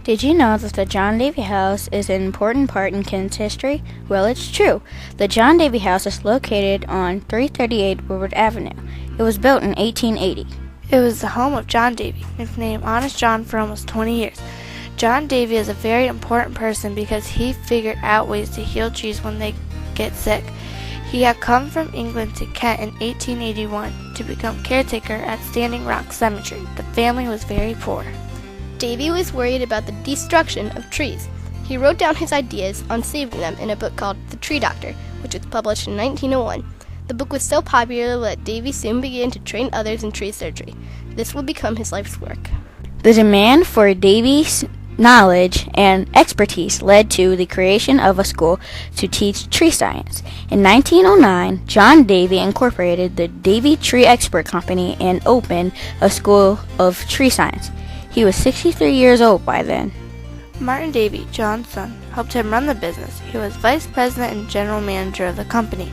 Did you know that the John Davey House is an important part in Kent's history? Well, it's true. The John Davey House is located on 338 Woodward Avenue. It was built in 1880. It was the home of John Davey, nicknamed Honest John for almost 20 years. John Davey is a very important person because he figured out ways to heal trees when they get sick. He had come from England to Kent in 1881 to become caretaker at Standing Rock Cemetery. The family was very poor. Davey was worried about the destruction of trees. He wrote down his ideas on saving them in a book called The Tree Doctor, which was published in 1901. The book was so popular that Davey soon began to train others in tree surgery. This would become his life's work. The demand for Davey's knowledge and expertise led to the creation of a school to teach tree science. In 1909, John Davey incorporated the Davey Tree Expert Company and opened a school of tree science. He was 63 years old by then. Martin Davey, John's son, helped him run the business. He was vice president and general manager of the company.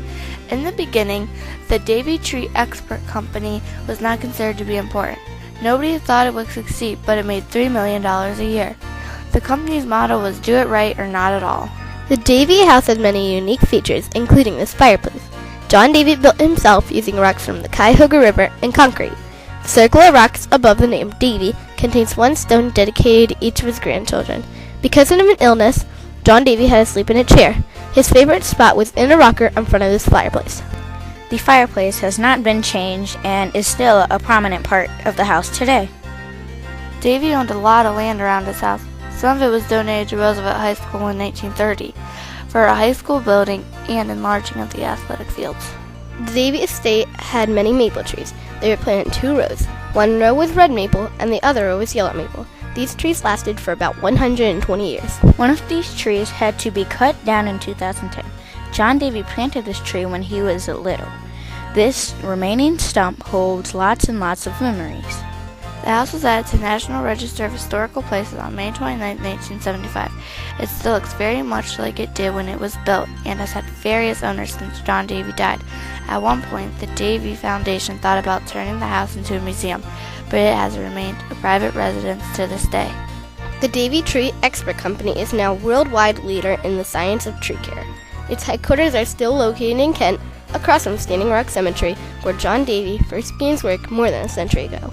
In the beginning, the Davey Tree Expert Company was not considered to be important. Nobody thought it would succeed, but it made $3 million a year. The company's motto was do it right or not at all. The Davey house has many unique features, including this fireplace. John Davey built it himself using rocks from the Cuyahoga River and concrete. The circle of rocks above the name Davey contains one stone dedicated to each of his grandchildren. Because of an illness, John Davey had to sleep in a chair. His favorite spot was in a rocker in front of this fireplace. The fireplace has not been changed and is still a prominent part of the house today. Davey owned a lot of land around his house. Some of it was donated to Roosevelt High School in 1930 for a high school building and enlarging of the athletic fields. The Davey estate had many maple trees. They were planted in 2 rows. One row was red maple and the other row was yellow maple. These trees lasted for about 120 years. One of these trees had to be cut down in 2010. John Davey planted this tree when he was little. This remaining stump holds lots and lots of memories. The house was added to the National Register of Historical Places on May 29, 1975. It still looks very much like it did when it was built and has had various owners since John Davey died. At one point, the Davey Foundation thought about turning the house into a museum, but it has remained a private residence to this day. The Davey Tree Expert Company is now a worldwide leader in the science of tree care. Its headquarters are still located in Kent, across from Standing Rock Cemetery, where John Davey first began his work more than a century ago.